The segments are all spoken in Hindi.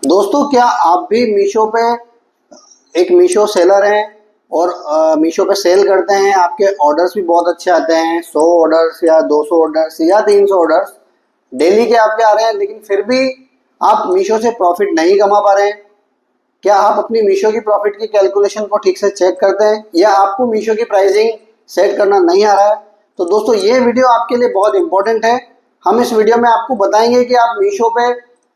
दोस्तों, क्या आप भी मीशो पे एक मीशो सेलर हैं और मीशो पे सेल करते हैं? आपके ऑर्डर्स भी बहुत अच्छे आते हैं, 100 ऑर्डर्स या 200 ऑर्डर्स या 300 ऑर्डर्स डेली के आपके आ रहे हैं, लेकिन फिर भी आप मीशो से प्रॉफिट नहीं कमा पा रहे हैं। क्या आप अपनी मीशो की प्रॉफिट की कैलकुलेशन को ठीक से चेक करते हैं या आपको मीशो की प्राइसिंग सेट करना नहीं आ रहा है? तो दोस्तों, ये वीडियो आपके लिए बहुत इंपॉर्टेंट है। हम इस वीडियो में आपको बताएंगे कि आप मीशो पे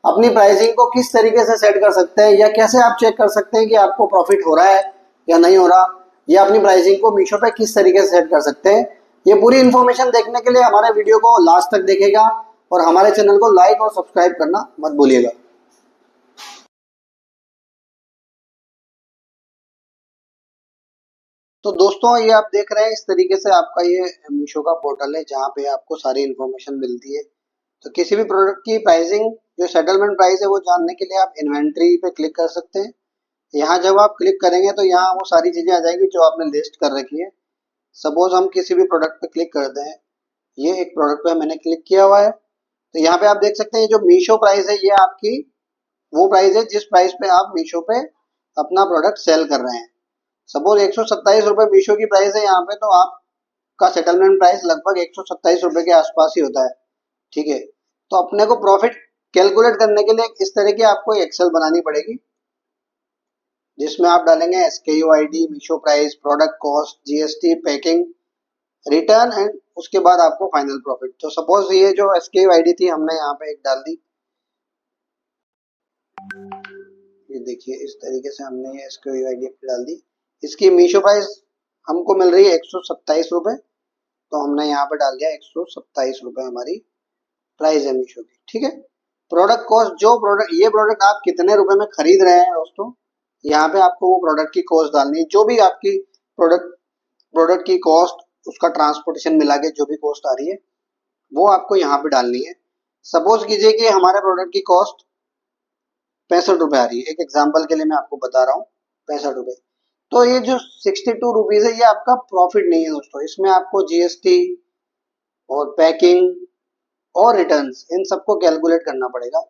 अपनी प्राइसिंग को किस तरीके से सेट कर सकते हैं या कैसे आप चेक कर सकते हैं कि आपको प्रॉफिट हो रहा है या नहीं हो रहा, या अपनी प्राइसिंग को मीशो पे किस तरीके से सेट कर सकते हैं। ये पूरी इन्फॉर्मेशन देखने के लिए हमारे वीडियो को लास्ट तक देखेगा और हमारे चैनल को लाइक और सब्सक्राइब करना मत भूलिएगा। तो दोस्तों, ये आप देख रहे हैं, इस तरीके से आपका ये मीशो का पोर्टल है जहाँ पे आपको सारी इन्फॉर्मेशन मिलती है। तो किसी भी प्रोडक्ट की प्राइसिंग, जो सेटलमेंट प्राइस है, वो जानने के लिए आप इन्वेंट्री पे क्लिक कर सकते हैं। यहाँ जब आप क्लिक करेंगे तो यहाँ वो सारी चीज़ें आ जाएगी जो आपने लिस्ट कर रखी है। सपोज हम किसी भी प्रोडक्ट पे क्लिक करते हैं, ये एक प्रोडक्ट पे मैंने क्लिक किया हुआ है, तो यहाँ पे आप देख सकते हैं जो मीशो प्राइस है, ये आपकी वो प्राइस है जिस प्राइस पे आप मीशो पे अपना प्रोडक्ट सेल कर रहे हैं। सपोज 127 रुपये मीशो की प्राइस है यहाँ पे, तो आपका सेटलमेंट प्राइस लगभग 127 रुपये के आसपास ही होता है। ठीक है, तो अपने को प्रॉफिट कैलकुलेट करने के लिए इस तरह की आपको एक्सेल बनानी पड़ेगी, जिसमें आप डालेंगे SKU ID, Meesho price, product cost, GST, packing, return and उसके बाद आपको फाइनल प्रॉफिट। तो सपोज ये जो SKU ID थी, हमने यहाँ पे एक डाल दी। ये देखिए, इस तरीके से हमने ये SKU ID डाल दी। इसकी मीशो प्राइस हमको मिल रही है 127 रुपये, तो हमने यहाँ पे डाल दिया 127 रुपये हमारी प्राइस है मीशो की। ठीक है, प्रोडक्ट कॉस्ट, जो प्रोडक्ट, ये प्रोडक्ट आप कितने रुपए में खरीद रहे हैं दोस्तों, यहाँ पे आपको वो प्रोडक्ट की कॉस्ट डालनी है। जो भी आपकी प्रोडक्ट प्रोडक्ट की कॉस्ट, उसका ट्रांसपोर्टेशन मिला के जो भी कॉस्ट आ रही है, वो आपको यहाँ पे डालनी है। सपोज कीजिए कि हमारे प्रोडक्ट की कॉस्ट 65 रुपये आ रही है, एक एग्जाम्पल के लिए मैं आपको बता रहा हूँ, 65 रुपये। तो ये जो 62 रुपीज़ है, ये आपका प्रॉफिट नहीं है दोस्तों। इसमें आपको GST और पैकिंग और रिटर्न्स, इन सबको कैलकुलेट करना पड़ेगा।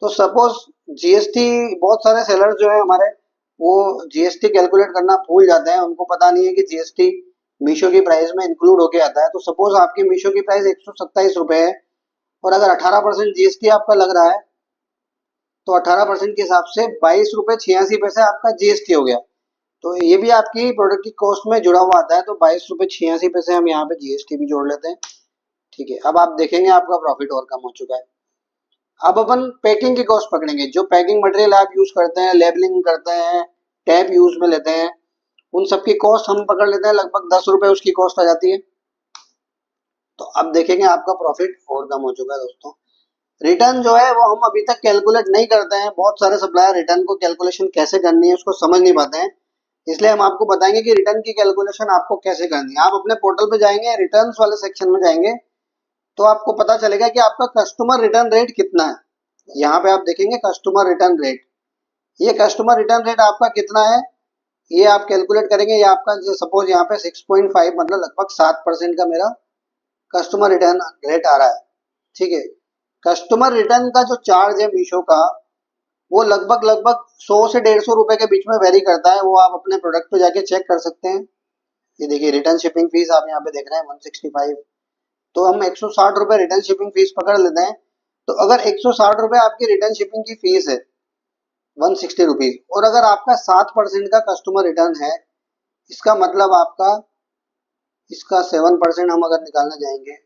तो सपोज GST, बहुत सारे सेलर्स जो है हमारे, वो GST कैलकुलेट करना भूल जाते हैं। उनको पता नहीं है कि GST मीशो की प्राइस में इंक्लूड होके आता है। तो सपोज आपकी मीशो की प्राइस 127 रुपये है, और अगर 18% GST आपका लग रहा है, तो 18% के हिसाब से 22 रुपये 86 पैसे आपका GST हो गया। तो ये भी आपकी प्रोडक्ट की कॉस्ट में जुड़ा हुआ आता है। तो 22 रुपये 86 पैसे हम यहाँ पे GST भी जोड़ लेते हैं। ठीक है, अब आप देखेंगे आपका प्रॉफिट और कम हो चुका है। अब अपन पैकिंग की कॉस्ट पकड़ेंगे। जो पैकिंग मटेरियल आप यूज करते हैं, लेबलिंग करते हैं, टैप यूज में लेते हैं, उन सब की कॉस्ट हम पकड़ लेते हैं, लगभग 10 रुपये उसकी कॉस्ट आ जाती है। तो अब देखेंगे आपका प्रॉफिट और कम हो चुका है दोस्तों। रिटर्न जो है वो हम अभी तक कैलकुलेट नहीं करते हैं। बहुत सारे सप्लायर रिटर्न को कैलकुलेशन कैसे करनी है उसको समझ नहीं पाते हैं, इसलिए हम आपको बताएंगे कि रिटर्न की कैलकुलेशन आपको कैसे करनी है। आप अपने पोर्टल पे जाएंगे, रिटर्न वाले सेक्शन में जाएंगे, तो आपको पता चलेगा कि आपका कस्टमर रिटर्न रेट कितना है। यहाँ पे आप देखेंगे कस्टमर रिटर्न रेट, ये कस्टमर रिटर्न रेट आपका कितना है, ये आप कैलकुलेट करेंगे। ये आपका सपोज यहाँ पे 6.5, मतलब लगभग 7% का मेरा कस्टमर रिटर्न रेट आ रहा है। ठीक है, कस्टमर रिटर्न का जो चार्ज है मीशो का, वो लगभग लगभग 100 से 150 रुपए के बीच में वेरी करता है। वो आप अपने प्रोडक्ट पे जाके चेक कर सकते हैं। ये देखिए, रिटर्न शिपिंग फीस आप यहाँ पे देख रहे हैं 165, तो हम 160 रुपये रिटर्न शिपिंग फीस पकड़ लेते हैं। तो अगर 160 रुपये आपकी रिटर्न शिपिंग की फीस है, 160 रुपीज, और अगर आपका 7% का कस्टमर रिटर्न है, इसका मतलब आपका इसका 7% हम अगर निकालना जाएंगे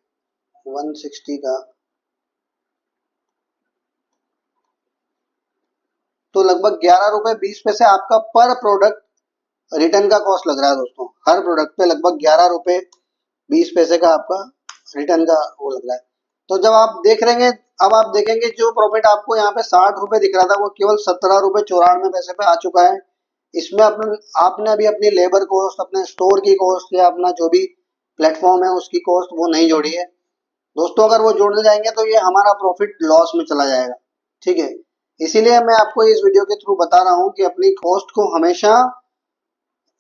160 का, तो लगभग 11 रुपये 20 पैसे आपका पर प्रोडक्ट रिटर्न का कॉस्ट लग रहा है दोस्तों। हर प्रोडक्ट पे लगभग 11 रुपये 20 पैसे का आपका रिटर्न का वो लग रहा है। तो जब आप देख रहेंगे, अब आप देखेंगे जो प्रॉफिट आपको यहाँ पे 60 रुपये दिख रहा था, वो केवल 17 रुपये 94 पैसे पे आ चुका है। इसमें आपने अभी अपनी लेबर कॉस्ट, अपने स्टोर की कॉस्ट, या अपना जो भी प्लेटफॉर्म है उसकी कॉस्ट वो नहीं जोड़ी है दोस्तों। अगर वो जोड़ने जाएंगे तो ये हमारा प्रॉफिट लॉस में चला जाएगा। ठीक है, इसीलिए मैं आपको इस वीडियो के थ्रू बता रहा हूँ कि अपनी कॉस्ट को हमेशा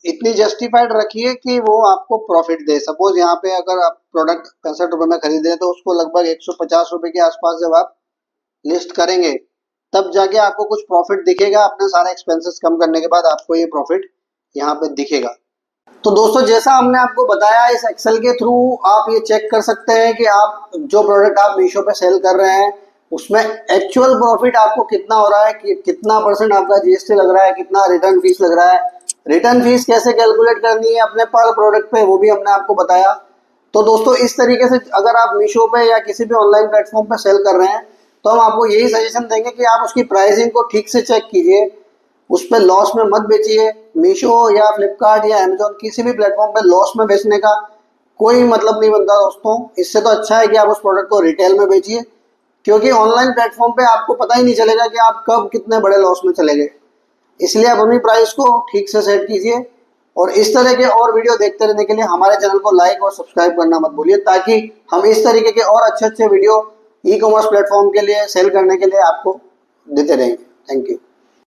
इतनी जस्टिफाइड रखिए कि वो आपको प्रॉफिट दे। सपोज यहाँ पे अगर आप प्रोडक्ट 65 रुपये में खरीदे तो उसको लगभग 150 रुपये के आसपास जब आप लिस्ट करेंगे, तब जाके आपको कुछ प्रॉफिट दिखेगा। अपने सारे एक्सपेंसेस कम करने के बाद आपको ये प्रॉफिट यहाँ पे दिखेगा। तो दोस्तों जैसा हमने आपको बताया, इस एक्सेल के थ्रू आप ये चेक कर सकते हैं कि आप जो प्रोडक्ट आप मीशो पे सेल कर रहे हैं उसमें एक्चुअल प्रॉफिट आपको कितना हो रहा है, कि कितना परसेंट आपका जीएसटी लग रहा है, कितना रिटर्न फीस लग रहा है। रिटर्न फीस कैसे कैलकुलेट करनी है अपने पर प्रोडक्ट पे, वो भी हमने आपको बताया। तो दोस्तों इस तरीके से अगर आप मीशो पे या किसी भी ऑनलाइन प्लेटफॉर्म पे सेल कर रहे हैं तो हम आपको यही सजेशन देंगे कि आप उसकी प्राइसिंग को ठीक से चेक कीजिए, उस पर लॉस में मत बेचिए। मीशो या फ्लिपकार्ट या अमेजोन किसी भी प्लेटफॉर्म पे लॉस में बेचने का कोई मतलब नहीं बनता दोस्तों। इससे तो अच्छा है कि आप उस प्रोडक्ट को रिटेल में बेचिए, क्योंकि ऑनलाइन प्लेटफॉर्म पे आपको पता ही नहीं चलेगा कि आप कब कितने बड़े लॉस में चले गए। इसलिए आप अपनी प्राइस को ठीक से सेट कीजिए। और इस तरह के और वीडियो देखते रहने के लिए हमारे चैनल को लाइक और सब्सक्राइब करना मत भूलिए, ताकि हम इस तरीके के और अच्छे अच्छे वीडियो ई कॉमर्स प्लेटफॉर्म के लिए सेल करने के लिए आपको देते रहेंगे। Thank you.